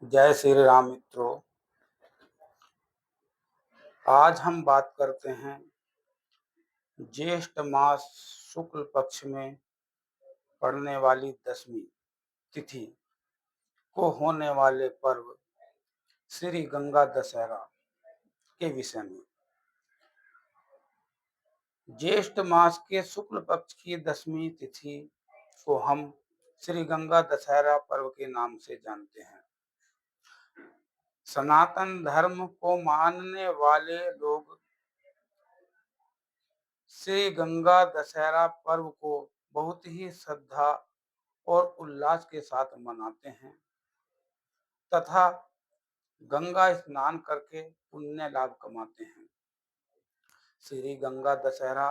जय श्री राम मित्रों। आज हम बात करते हैं ज्येष्ठ मास शुक्ल पक्ष में पड़ने वाली दशमी तिथि को होने वाले पर्व श्री गंगा दशहरा के विषय में। ज्येष्ठ मास के शुक्ल पक्ष की दशमी तिथि को हम श्री गंगा दशहरा पर्व के नाम से जानते हैं। सनातन धर्म को मानने वाले लोग श्री गंगा दशहरा पर्व को बहुत ही श्रद्धा और उल्लास के साथ मनाते हैं तथा गंगा स्नान करके पुण्य लाभ कमाते हैं। श्री गंगा दशहरा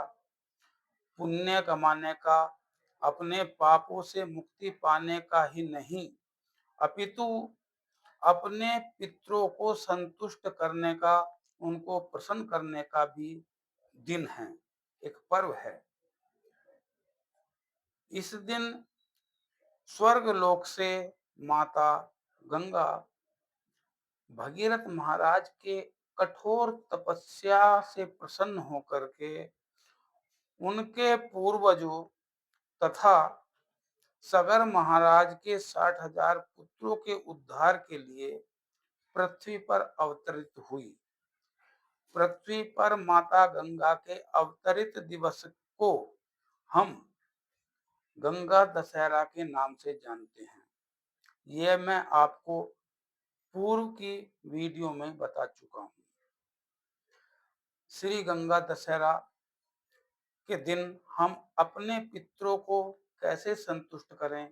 पुण्य कमाने का, अपने पापों से मुक्ति पाने का ही नहीं अपितु अपने पितरों को संतुष्ट करने का, उनको प्रसन्न करने का भी दिन है, एक पर्व है। इस दिन स्वर्ग लोक से माता गंगा भगीरथ महाराज के कठोर तपस्या से प्रसन्न होकर के उनके पूर्वजों तथा सगर महाराज के 60,000 पुत्रों के उद्धार के लिए पृथ्वी पर अवतरित हुई। पृथ्वी पर माता गंगा के अवतरित दिवस को हम गंगा दशहरा के नाम से जानते हैं। यह मैं आपको पूर्व की वीडियो में बता चुका हूँ। श्री गंगा दशहरा के दिन हम अपने पितरों को कैसे संतुष्ट करें,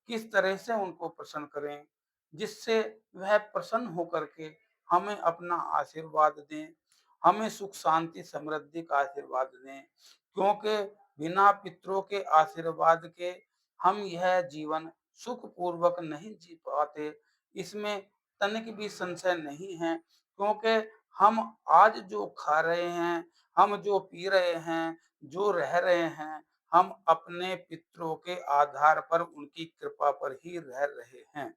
किस तरह से उनको प्रसन्न करें, जिससे वह प्रसन्न होकर के हमें अपना आशीर्वाद दें, हमें सुख शांति समृद्धि का आशीर्वाद दें। क्योंकि बिना पितरों के आशीर्वाद के हम यह जीवन सुख पूर्वक नहीं जी पाते, इसमें तनिक भी संशय नहीं है। क्योंकि हम आज जो खा रहे हैं, हम जो पी रहे हैं, जो रह रहे हैं, हम अपने पितरों के आधार पर उनकी कृपा पर ही रह रहे हैं।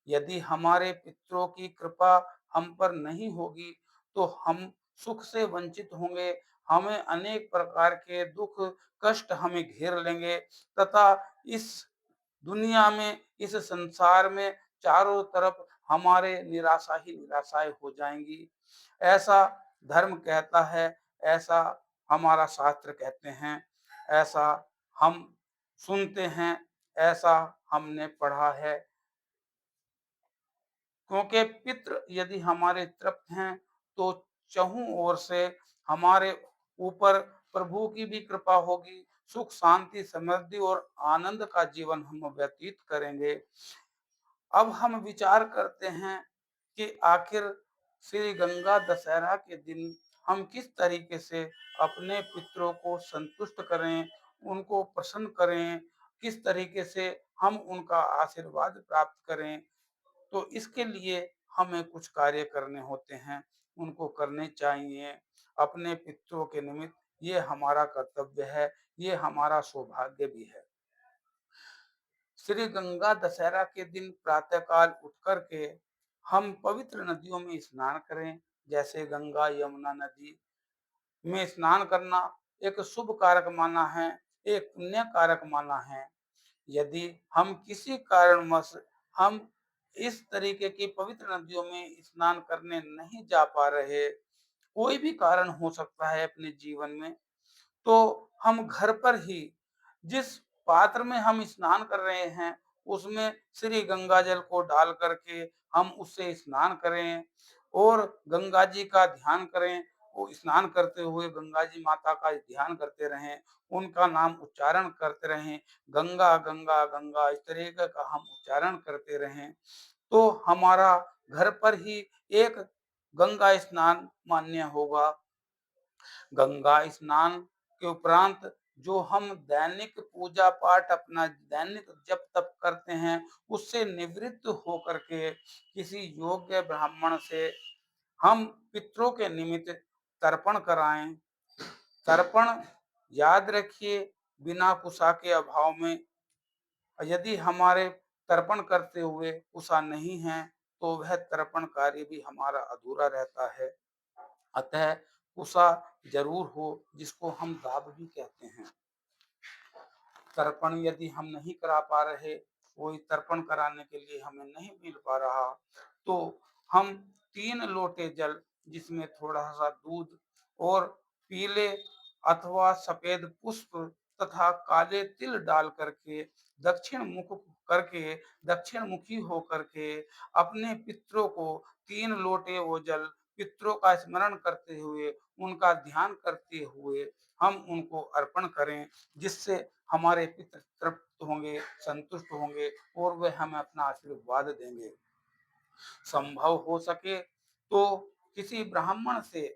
यदि हमारे पितरों की कृपा हम पर नहीं होगी तो हम सुख से वंचित होंगे, हमें अनेक प्रकार के दुख कष्ट हमें घेर लेंगे तथा इस दुनिया में, इस संसार में चारों तरफ हमारे निराशा ही निराशाएं हो जाएंगी। ऐसा धर्म कहता है, ऐसा हमारा शास्त्र कहते हैं, ऐसा हम सुनते हैं, ऐसा हमने पढ़ा है। क्योंकि पितृ यदि हमारे तृप्त हैं तो चहुं ओर से हमारे ऊपर प्रभु की भी कृपा होगी, सुख शांति समृद्धि और आनंद का जीवन हम व्यतीत करेंगे। अब हम विचार करते हैं कि आखिर श्री गंगा दशहरा के दिन हम किस तरीके से अपने पितरों को संतुष्ट करें, उनको प्रसन्न करें, किस तरीके से हम उनका आशीर्वाद प्राप्त करें। तो इसके लिए हमें कुछ कार्य करने होते हैं, उनको करने चाहिए अपने पितरों के निमित्त। ये हमारा कर्तव्य है, ये हमारा सौभाग्य भी है। श्री गंगा दशहरा के दिन प्रातःकाल उठ कर के हम पवित्र नदियों में स्नान करें। जैसे गंगा यमुना नदी में स्नान करना एक शुभ कारक माना है, एक पुण्य कारक माना है। यदि हम किसी कारणवश हम इस तरीके की पवित्र नदियों में स्नान करने नहीं जा पा रहे, कोई भी कारण हो सकता है अपने जीवन में, तो हम घर पर ही जिस पात्र में हम स्नान कर रहे हैं उसमें श्री गंगा जल को डाल करके हम उससे स्नान करें और गंगा जी का ध्यान करें। वो स्नान करते हुए गंगा जी माता का ध्यान करते रहें, उनका नाम उच्चारण करते रहें, गंगा गंगा गंगा इस तरीके का हम उच्चारण करते रहें तो हमारा घर पर ही एक गंगा स्नान मान्य होगा। गंगा स्नान के उपरांत जो हम दैनिक पूजा पाठ अपना दैनिक जप तप करते हैं उससे निवृत्त होकर के किसी योग्य ब्राह्मण से हम पितरों के निमित्त तर्पण कराएं। तर्पण याद रखिए, बिना कुशा के अभाव में, यदि हमारे तर्पण करते हुए कुशा नहीं है तो वह तर्पण कार्य भी हमारा अधूरा रहता है। अतः कुशा ज़रूर हो, जिसको हम दाब भी कहते हैं। तर्पण यदि हम नहीं करा पा रहे, कोई तर्पण कराने के लिए हमें नहीं मिल पा रहा, तो हम 3 लोटे जल, जिसमें थोड़ा-सा दूध और पीले अथवा सफ़ेद पुष्प तथा काले तिल डाल कर के दक्षिण मुख करके दक्षिणमुखी होकर के अपने पितरों को 3 लोटे वो जल पितरों का स्मरण करते हुए, उनका ध्यान करते हुए हम उनको अर्पण करें, जिससे हमारे पितृ तृप्त होंगे, संतुष्ट होंगे और वे हमें अपना आशीर्वाद देंगे। संभव हो सके तो किसी ब्राह्मण से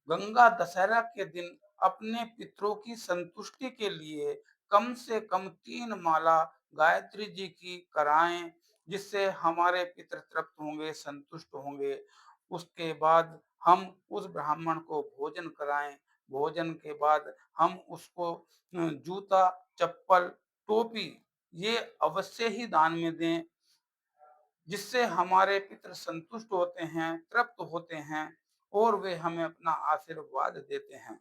गंगा दशहरा के दिन अपने पितरों की संतुष्टि के लिए कम से कम 3 माला गायत्री जी की कराएं, जिससे हमारे पितृ तृप्त होंगे, संतुष्ट होंगे। उसके बाद हम उस ब्राह्मण को भोजन कराएं। भोजन के बाद हम उसको जूता, चप्पल, टोपी ये अवश्य ही दान में दें, जिससे हमारे पितृ संतुष्ट होते हैं, तृप्त होते हैं और वे हमें अपना आशीर्वाद देते हैं।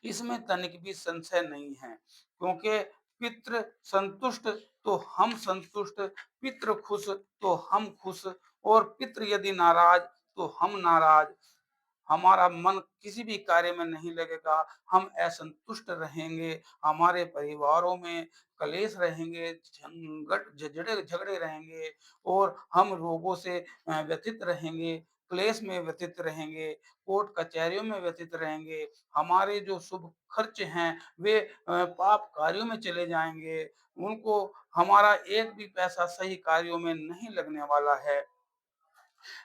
इसमें तनिक भी संशय नहीं है, क्योंकि पितृ संतुष्ट तो हम संतुष्ट, पितृ खुश तो हम खुश और पितृ यदि नाराज तो हम नाराज। हमारा मन किसी भी कार्य में नहीं लगेगा, हम असंतुष्ट रहेंगे, हमारे परिवारों में कलेश रहेंगे, झंगट झगड़े झगड़े रहेंगे और हम रोगों से व्यथित रहेंगे, क्लेश में व्यथित रहेंगे, कोर्ट कचहरियों में व्यथित रहेंगे। हमारे जो शुभ खर्च हैं, वे पाप कार्यों में चले जाएँगे। उनको हमारा एक भी पैसा सही कार्यों में नहीं लगने वाला है।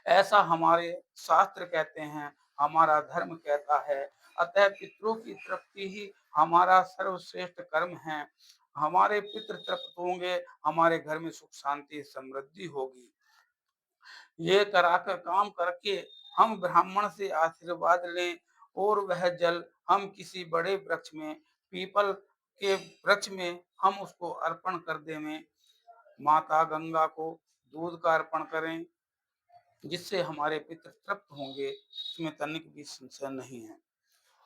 ऐसा हमारे शास्त्र कहते हैं, हमारा धर्म कहता है। अतः पितरों की तृप्ति ही हमारा सर्वश्रेष्ठ कर्म है। हमारे पितृ तृप्त होंगे, हमारे घर में सुख शांति समृद्धि होगी। ये करा कर काम करके हम ब्राह्मण से आशीर्वाद लें और वह जल हम किसी बड़े वृक्ष में, पीपल के वृक्ष में हम उसको अर्पण कर देवें। माता गंगा को दूध का अर्पण करें, जिससे हमारे पितृ तृप्त होंगे, इसमें तनिक भी संशय नहीं है।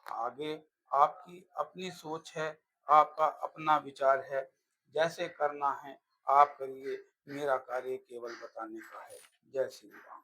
आगे आपकी अपनी सोच है, आपका अपना विचार है, जैसे करना है आप करिए, मेरा कार्य केवल बताने का है। जय श्री राम।